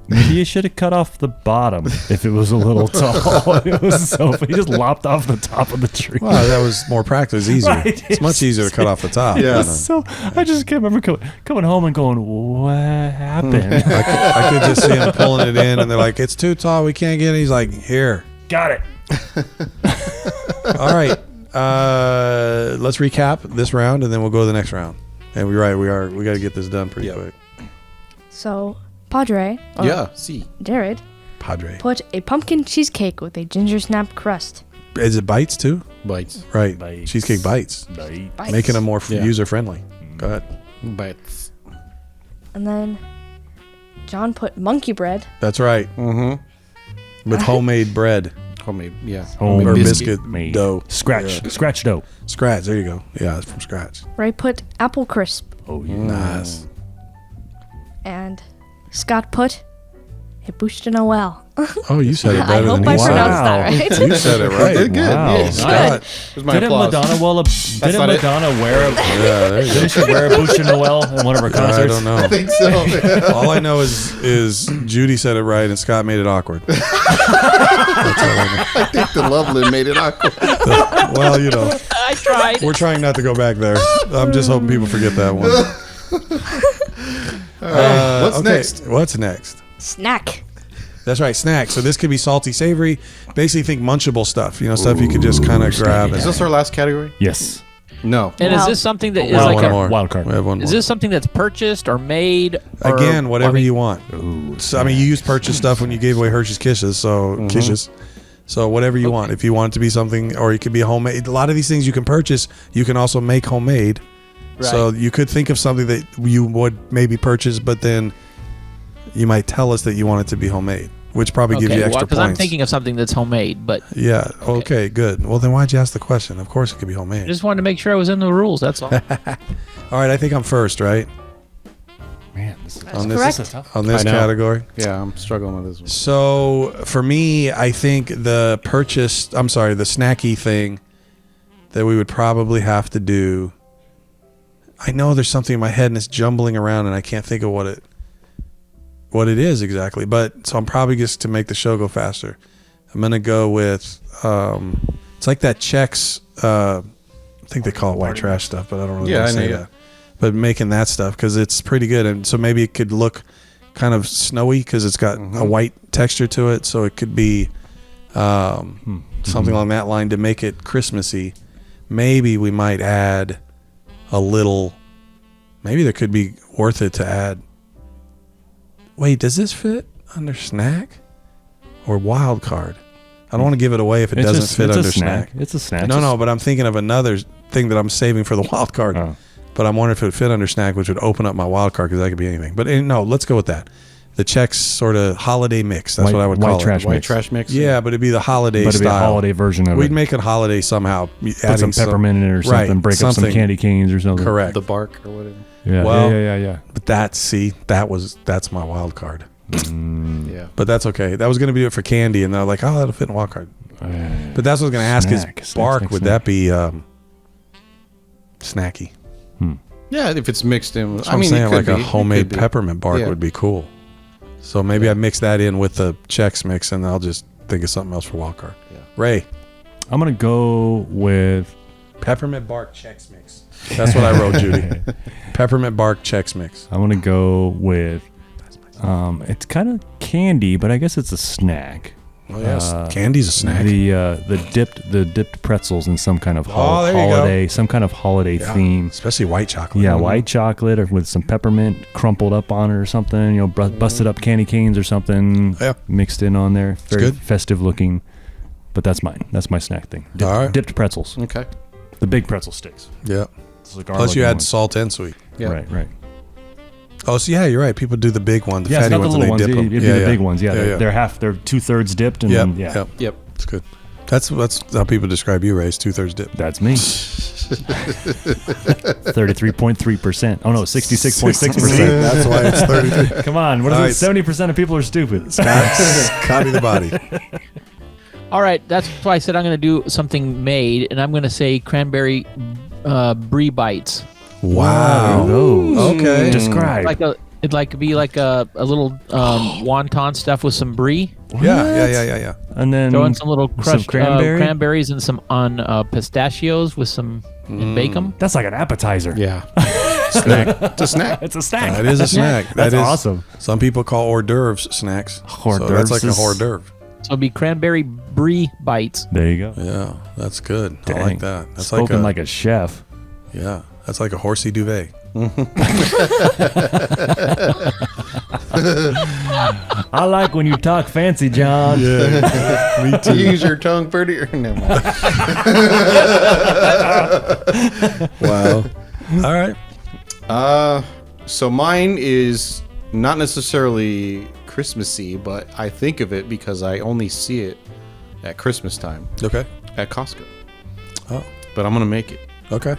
maybe you should have cut off the bottom if it was a little tall. It was so he just lopped off the top of the tree. Wow, that was more practical. It's easier. Right. It's much easier to cut off the top. Yeah. than So I just can't remember coming home and going, what happened? I could just see him pulling it in, and they're like, "It's too tall. We can't get it." He's like, "Here." Got it. All right. Let's recap this round, and then we'll go to the next round. And we're right. We got to get this done pretty Yep. quick. So, Padre, or Yeah, see. Jared, Padre. put a pumpkin cheesecake with a ginger snap crust. Is it bites too? Bites. Right. Bites. Cheesecake bites. Bites. Making them more Yeah. user friendly. Go ahead. Bites. And then John put monkey bread. That's right. Mm-hmm. With homemade bread Homemade, yeah. Homemade or biscuit. biscuit Made. dough. Scratch dough. Scratch. There you go. Yeah, it's from scratch. Ray put apple crisp. Oh yeah. Nice. And Scott put a boost in a well. Oh, you said it I better hope than I he said. pronounced that right. You said it right. Did good. Wow. Yeah. Scott. Here's my Didn't applause. Didn't not it. Madonna wear a Yeah, there you go. didn't she wear a Boucher Noel in one of her concerts? I don't know. I think so. All I know is Judy said it right and Scott made it awkward. I think the Loveland made it awkward. Well, you know, I tried. we're trying not to go back there. I'm just hoping people forget that one. What's okay, next? What's next? Snack. That's right, snacks. So this could be salty, savory. Basically, think munchable stuff. You know, stuff you could just kind of grab. Is And, this our last category? Yes. No. And is Wow. this something that is One like a, more. wild card. We have one is more. this something that's purchased or made? Or, Again, whatever I mean, you want. So, I mean, you used purchase stuff when you gave away Hershey's Kisses, so Kisses. So whatever you want. If you want it to be something, or it could be homemade. A lot of these things you can purchase, you can also make homemade. So you could think of something that you would maybe purchase, but then you might tell us that you want it to be homemade, which probably gives you extra because points. I'm thinking of something that's homemade, but Yeah. Okay. Good. Well, then why'd you ask the question? Of course, it could be homemade. I just wanted to make sure I was in the rules. That's all. All right. I think I'm first, right? Man, this is, On this, correct. this is tough. on this I know. category. Yeah, I'm struggling with this one. So for me, I think the snacky thing that we would probably have to do. I know there's something in my head and it's jumbling around and I can't think of what it is exactly. But so I'm probably just to make the show go faster. I'm gonna go with it's like that Chex. I think they call it white trash stuff, but I don't really Yeah, want to I know, say yeah. that. But making that stuff because it's pretty good, and so maybe it could look kind of snowy because it's got a white texture to it. So it could be something along that line to make it Christmassy. Maybe we might add a little. Maybe there could be worth it to add. Wait, does this fit under snack or wild card? I don't want to give it away if it It's doesn't fit it's under a snack. It's a snack. No, but I'm thinking of another thing that I'm saving for the wild card. Oh. But I'm wondering if it would fit under snack, which would open up my wild card because that could be anything. But no, let's go with that. The Chex sort of holiday mix. That's what I would call white trash it. White mix. trash mix? Yeah, but it'd be the holiday But it'd be a style. holiday version of We'd it. make it holiday somehow. Put some peppermint in it or something. Right, break up some something. candy canes or something. Correct. The bark or whatever. Yeah. Well- yeah. But that's my wild card. Yeah. But that's okay. That was going to be it for candy, and they're like, oh, that'll fit in wild card. But that's what I was going to ask Snack, is snack, bark. snack, Would snack. that be snacky? Yeah, if it's mixed in. That's what I'm saying, it could like a be. It homemade could be. peppermint bark Yeah. would be cool. So maybe I mix that in with the Chex mix, and I'll just think of something else for wild card. Yeah. Ray, I'm gonna go with peppermint bark Chex mix. That's what I wrote, Judy. Peppermint bark Chex mix. I'm gonna go with it's kind of candy, but I guess it's a snack. Oh yes, candy's a snack. The dipped pretzels in some kind of there you go. holiday, some kind of holiday theme. Especially white chocolate. Yeah, white chocolate or with some peppermint crumpled up on it or something. You know, busted up candy canes or something Yeah. mixed in on there. Very good. festive looking. But that's mine. That's my snack thing. All right. Dipped pretzels. Okay. The big pretzel sticks. Yeah. Cigar Plus you looking add ones. salt and sweet. Yeah. Right. Oh, so yeah, you're right. People do the big one, the Yeah, it's fatty not the ones, and little they ones. dip them. It'd be the big ones. Yeah, they're 2/3 dipped, and Yep. then, yeah, Yep. Yep. It's good. That's how people describe you, Ray. It's 2/3 dip. that's me. 33.3%. Oh no, 66.6%. That's why it's 33. Come on, what All right. is it? 70% of people are stupid. Scotty the body. All right, that's why I said I'm going to do something made, and I'm going to say cranberry brie bites. Wow. Those. Okay. Describe. It'd like be like a little wonton stuff with some brie. Yeah. And then Throw in some little some crushed cranberry? cranberries and some on pistachios with some and bake them. That's like an appetizer. Yeah. Snack. It's a snack. It's a snack. That is a snack. That's That is awesome. Some people call hors d'oeuvres snacks. Hors So that's like a d'oeuvres hors is- d'oeuvre. So it'd be cranberry brie bites. There you go. Yeah, that's good. I Dang. like that. That's Spoken like a chef. yeah, that's like a horsey duvet. I like when you talk fancy, John. Me To use your tongue pretty. Never mind. Wow. All right. So mine is not necessarily Christmassy, but I think of it because I only see it at Christmas time Okay. at Costco. Oh. But I'm gonna make it. Okay.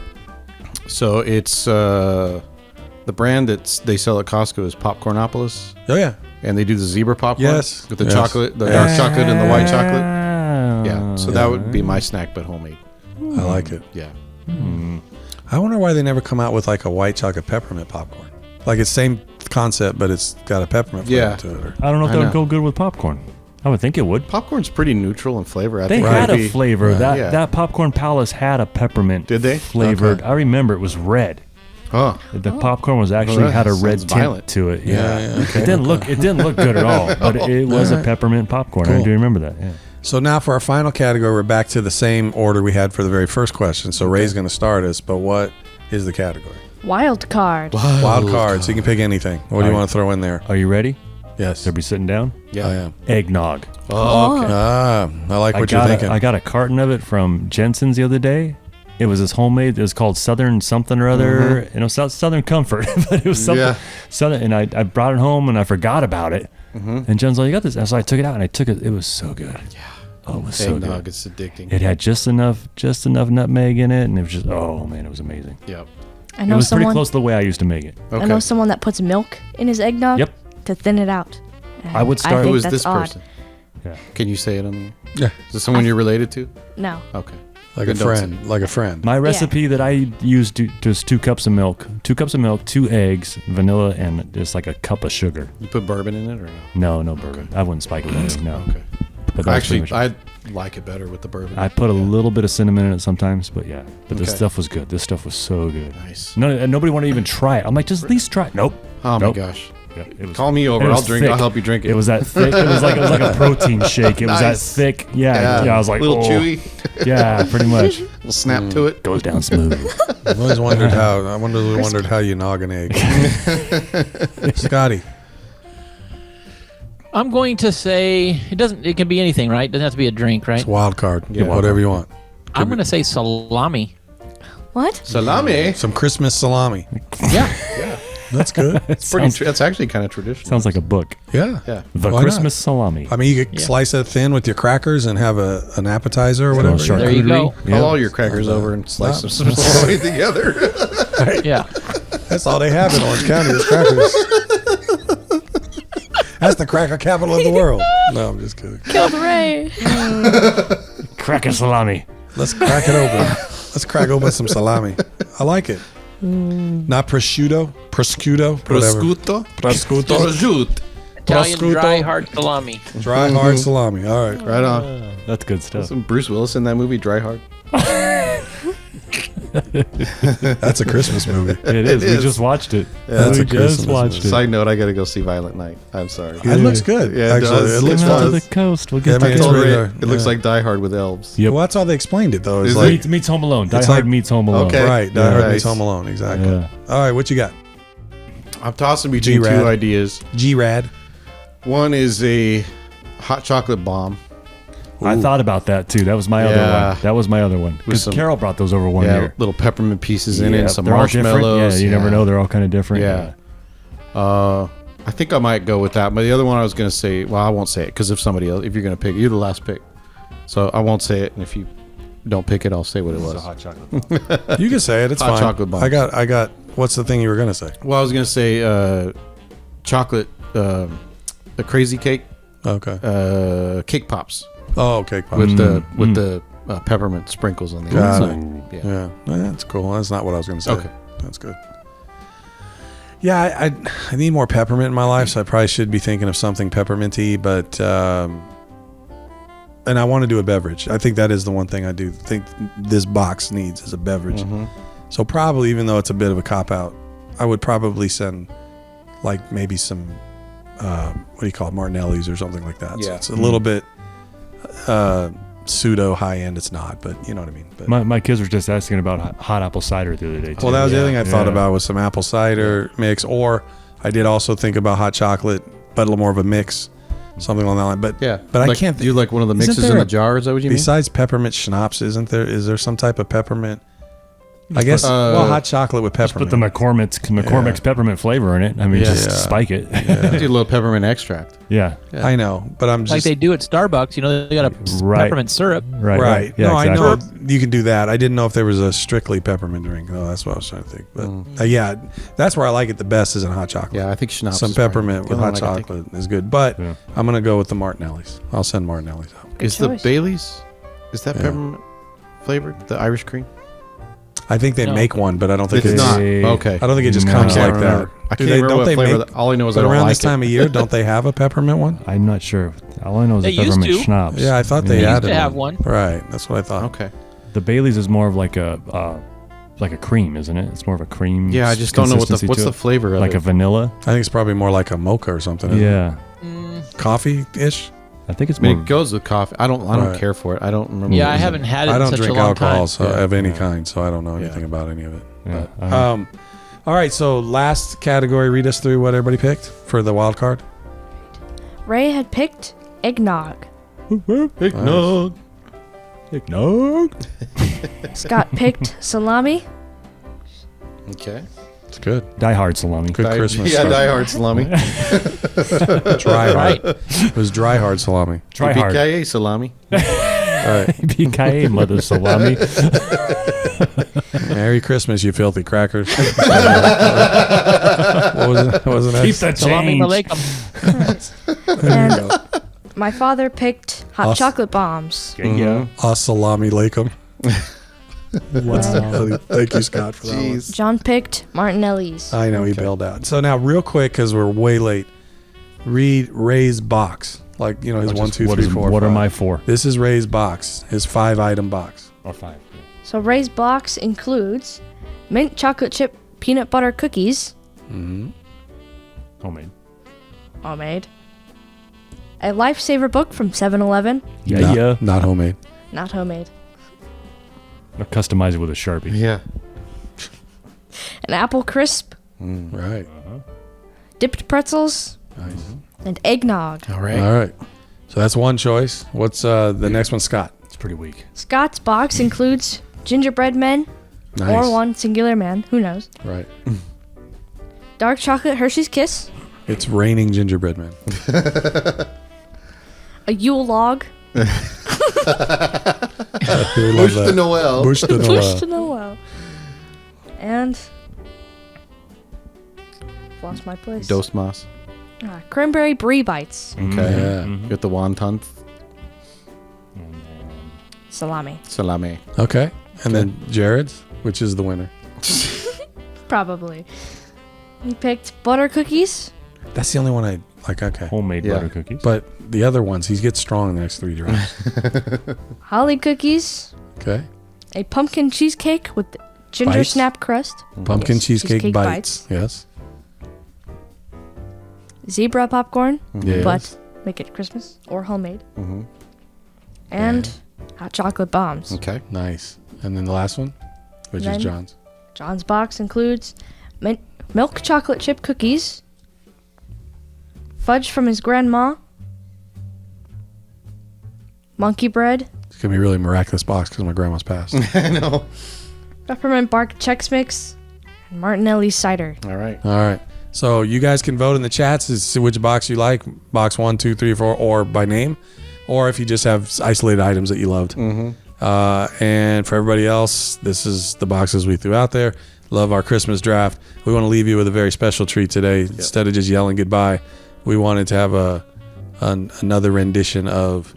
So it's the brand they sell at Costco is Popcornopolis, Oh yeah. and they do the zebra popcorn Yes. with the Yes. chocolate, the dark chocolate and the white chocolate. Ah. Yeah, so that would be my snack, but homemade. I like it. Yeah. I wonder why they never come out with like a white chocolate peppermint popcorn. Like it's same concept, but it's got a peppermint flavor Yeah. to it. Or, I don't know if I that would know. go good with popcorn. I would think it would. Popcorn's pretty neutral in flavor. I They think had it'd a be- flavor. Right. That Yeah. that Popcorn Palace had a peppermint. Did they? Flavored. Okay. I remember it was red. Oh, The popcorn was actually that had a red sounds tint violent. to it. Yeah, Yeah, yeah, okay. It didn't look good at all, but it was a Alright. peppermint popcorn. I Cool. do remember that. Yeah. So now for our final category, we're back to the same order we had for the very first question. So Ray's going to start us, but what is the category? Wild card. Wild cards. You can pick anything. What do you Alright. want to throw in there? Are you ready? Yes. Everybody sitting down. yeah. I am. Eggnog. Oh, okay. Ah, I like what you're thinking. I got a carton of it from Jensen's the other day. It was this homemade. It was called Southern something or other. And it was Southern Comfort, but it was something Yeah. Southern. And I brought it home and I forgot about it. And Jen's like, "You got this?" And so I took it out and I took it. It was so good. Yeah. Oh, it was so Eggnog, good. it's addicting. It had just enough nutmeg in it, and it was just it was amazing. Yep. I It know was pretty someone. close to the way I used to make it. Okay. I know someone that puts milk in his eggnog. Yep. To thin it out. And I would start- I Who think is that's this odd. person? Yeah. Can you say it on the? Yeah. Is this someone you're related to? No. Okay. Like a Then don't say friend. Like a friend. My recipe that I used just 2 cups of milk, 2 eggs, vanilla, and just like a cup of sugar. You put bourbon in it or no? No bourbon. I wouldn't spike it. in, No. Okay. But that was Actually, pretty much it. I like it better with the bourbon. I put a little bit of cinnamon in it sometimes, but yeah. But this Okay. stuff was good. This stuff was so good. Nice. No, and nobody wanted to even try it. I'm like, just at least try it. Nope. Oh Nope. my gosh. Yeah, it was, Call me over. it was I'll drink. thick. I'll help you drink it. It was that thick. It was like a protein shake. It was that Nice. thick. Yeah. I was like, a little oh. chewy. Yeah, pretty much. We'll snap to it. Goes down smooth. I've always wondered how you nog an egg. Scotty. I'm going to say it can be anything, right? It doesn't have to be a drink, right? It's a wild card. Yeah. Whatever you want. I'm going to say salami. What? Salami. Some Christmas salami. Yeah. That's good. It's pretty. That's actually kind of traditional. Sounds like a book. Yeah. Yeah. The Why Christmas salami. I mean, you could slice it thin with your crackers and have an appetizer or whatever. Little There you go. charcuterie. Call all your crackers over and slice them slowly together. Yeah. That's all they have in Orange County is crackers. That's the cracker capital of the world. No, I'm just kidding. Killed Ray. Cracker salami. Let's crack it open. Let's crack open some salami. I like it. Not prosciutto, whatever. Prosciutto. Prosciutto. Prosciutto. Italian Prosciutto. dry hard salami. Dry, hard salami. All right. Right on. That's good stuff. Some Bruce Willis in that movie, Dry Hard. That's a Christmas movie. It is. We is. just watched it. That's we a Christmas just watched movie. it. Side note, I got to go see Violent Night. I'm sorry. It looks good. Yeah, it actually, does. it looks It Come out to fun. the coast. We'll Yeah, get I mean, I it's told Ray, radar. it looks Yeah. like Die Hard with elves. Yep. Well, that's how they explained it, though. It's Is like, Meets Home Alone. Die It's Hard like- meets Home Alone. Okay. right, Die Hard Nice. meets Home Alone. Exactly. Yeah. All right, what you got? I'm tossing between G-Rad. two ideas. G-Rad. One is a hot chocolate bomb. I thought about that too. That was my other Yeah. one. That was my other one. Because some- Carol brought those over one Yeah, year. little peppermint pieces in Yeah, it, some they're all different. marshmallows. Yeah, you never know. They're all kind of different. Yeah. I think I might go with that. But the other one I was going to say, well, I won't say it because if somebody else, if you're going to pick, you're the last pick. So I won't say it. And if you don't pick it, I'll say what it was. hot chocolate. You can say it. It's Hot fine. chocolate bomb. I got. What's the thing you were gonna say? Well, I was going to say chocolate, the crazy cake, cake pops Oh, okay. Fine. with the peppermint sprinkles on the Got outside. it. Yeah. Yeah, that's cool. That's not what I was gonna say. Okay. That's good. Yeah, I need more peppermint in my life, so I probably should be thinking of something pepperminty. But and I want to do a beverage. I think that is the one thing I do think this box needs is a beverage. Mhm. So probably, even though it's a bit of a cop out, I would probably send like maybe some what do you call it, Martinelli's or something like that. So Yeah. it's a little bit pseudo high end. It's not, but you know what I mean. But, My kids were just asking about hot apple cider the other day. Too. well, that was the other thing I thought Yeah. about was some apple cider mix, or I did also think about hot chocolate, but a little more of a mix, something along that line. But Yeah. but I Like, can't. do you like one of the Isn't mixes there in a- the jar? Is that what you mean? Besides peppermint schnapps, is there some type of peppermint? I guess well, hot chocolate with Just put peppermint. the McCormick's peppermint flavor in it. I mean, Yeah. just Yeah. spike it. Do a little peppermint extract. Yeah. Yeah. I know, but I'm just Like they do at Starbucks. You know, they got a Right. peppermint syrup. right. Yeah, no, exactly. I know you can do that. I didn't know if there was a strictly peppermint drink. No, that's what I was trying to think. But yeah, that's where I like it the best is in hot chocolate. Yeah, I think schnapps. Some is probably pepperment the with only hot one I can think chocolate is good. But Yeah. I'm gonna go with the Martinelli's. I'll send Martinelli's out. of. Is choice. the Bailey's? Is that Yeah. peppermint flavored? The Irish cream? I think they No. make one, but I don't think It's it's not. They- Okay. I don't think it just No. comes I like can't that. remember. I Do can't they- remember don't what they flavor. make- All I know is I But don't around like this time it. of year, don't they have a peppermint one? I'm not sure. All I know is They the used peppermint to. schnapps. Yeah, I thought they They used added to have one. Right, that's what I thought. Okay. The Bailey's is more of like a cream, isn't it? It's more of a cream. Yeah, I just don't know consistency what's to the it. flavor of like it. a vanilla. I think it's probably more like a mocha or something. isn't it? Yeah, Coffee-ish. I think it's I mean, more. it goes with coffee. I don't Right. care for it. I don't remember. Yeah, what I it was haven't in. had it I in don't such drink a long alcohol time. so, Yeah. of any Yeah. kind, so I don't know Yeah. anything about any of it. Yeah, But, all right, so last category. Read us through what everybody picked for the wild card. Ray had picked eggnog. Eggnog. Eggnog. Scott picked salami. Okay. It's good. Die Hard salami. Good Christmas. Yeah, stuff. Die Hard salami. Dry Right. hard. It was dry hard salami. Try hard. PKA salami. All right. PKA mother salami. Merry Christmas, you filthy crackers. what was it? Keep the Salami change. Malaikum. And my father picked hot Us. chocolate bombs. Yeah. Salami Lakem. Wow. Thank you, Scott, for that one. Jeez. John picked Martinelli's. I know he bailed out. So now, real quick, because we're way late, read Ray's box. Like, you know, his 1, 2, 3, 4. What are 5. my 4? This is Ray's box, his 5-item box. Or 5. So Ray's box includes mint chocolate chip peanut butter cookies, Homemade. homemade, a lifesaver book from 7-Eleven, Yeah. Not homemade. not homemade, Or customize it with a Sharpie. Yeah. an apple crisp, Right. dipped pretzels, Nice. and eggnog. All right. All right. So that's one choice. What's the next one, Scott? It's pretty weak. Scott's box includes gingerbread men Nice. or one singular man, who knows, Right. dark chocolate Hershey's Kiss, It's raining gingerbread man. a Yule log, We love Bush that. de Noel. Bush de Bush Noel. to Noel, and lost my place. Dose moss. Cranberry brie bites, Okay. Yeah. Get the wonton salami, salami. Okay. And then Jared's, which is the winner. probably. He picked butter cookies, That's the only one I like. Okay. Homemade Yeah. butter cookies. But the other ones, he gets strong in the next 3 drops. holly cookies, Okay. a pumpkin cheesecake with Ginger Bites? snap crust. Pumpkin Yes, cheesecake bites. Yes. Zebra popcorn, Yes. but make it Christmas or homemade. Mhm. And hot chocolate bombs. Okay. Nice. And then the last one, which Then- is John's. John's box includes milk chocolate chip cookies, fudge from his grandma, monkey bread, It's gonna be a really miraculous box because my grandma's passed. I know. peppermint bark Chex Mix, and Martinelli's cider. All right. All right. So you guys can vote in the chats as to which box you like, box 1, 2, 3, 4, or by name, or if you just have isolated items that you loved. And for everybody else, this is the boxes we threw out there. Love our Christmas draft. We want to leave you with a very special treat today. Instead of just yelling goodbye, we wanted to have another rendition of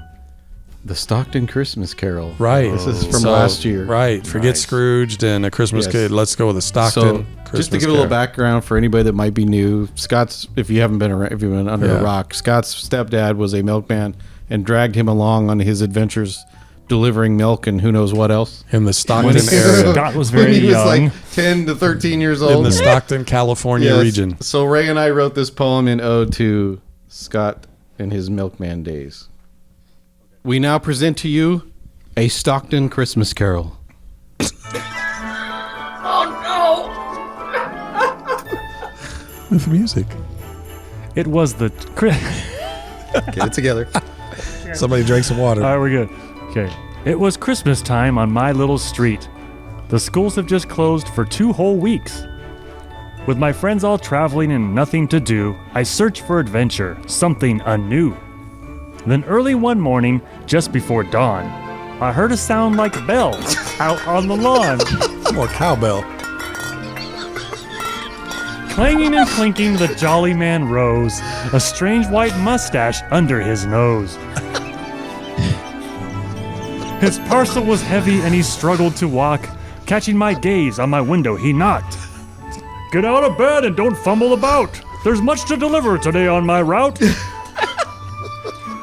The Stockton Christmas Carol. right. This is from So, last year. Right. Forget Nice. Scrooged and A Christmas Yes. Kid. Let's go with a Stockton So, Christmas just to give a little Carol. background for anybody that might be new, Scott's, if you haven't been around, if you've been under Yeah. a rock, Scott's stepdad was a milkman and dragged him along on his adventures delivering milk and who knows what else. In the Stockton When area. Scott was When very he was young. like 10 to 13 years In old. the Stockton, California Yes. region. So Ray and I wrote this poem in ode to Scott in his milkman days. We now present to you A Stockton Christmas Carol. With music. It was the. Get it together. Somebody drank some water. All right, we're good. Okay. It was Christmas time on my little street. The schools have just closed for 2 whole weeks. With my friends all traveling and nothing to do, I searched for adventure, something anew. Then early one morning, just before dawn, I heard a sound like bells out on the lawn. More cowbell. Clanging and clinking, the jolly man rose, a strange white mustache under his nose. His parcel was heavy and he struggled to walk. Catching my gaze on my window, he knocked. Get out of bed and don't fumble about. There's much to deliver today on my route.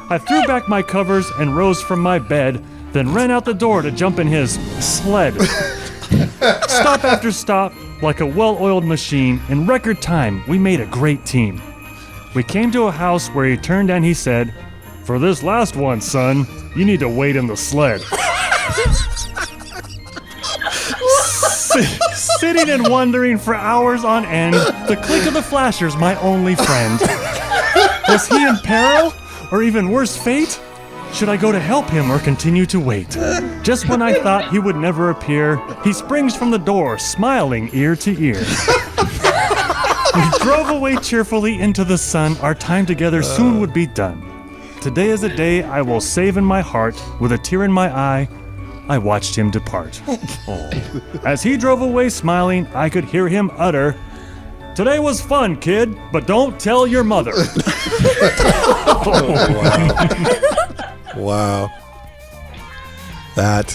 I threw back my covers and rose from my bed, then ran out the door to jump in his sled. Stop after stop, like a well-oiled machine, in record time, we made a great team. We came to a house where he turned and he said, "For this last one, son, you need to wait in the sled." Sitting and wondering for hours on end, the click of the flashers, my only friend. Was he in peril? Or even worse fate? Should I go to help him or continue to wait? Just when I thought he would never appear, he springs from the door, smiling ear to ear. We drove away cheerfully into the sun. Our time together soon would be done. Today is a day I will save in my heart. With a tear in my eye, I watched him depart. As he drove away smiling, I could hear him utter, "Today was fun, kid, but don't tell your mother." Wow. That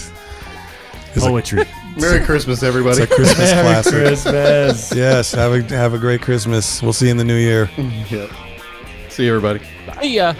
is Poetry. Merry Christmas, everybody. a Christmas classic. Christmas. Yes, have a great Christmas. We'll see you in the new year. Yep. See you, everybody. Yeah.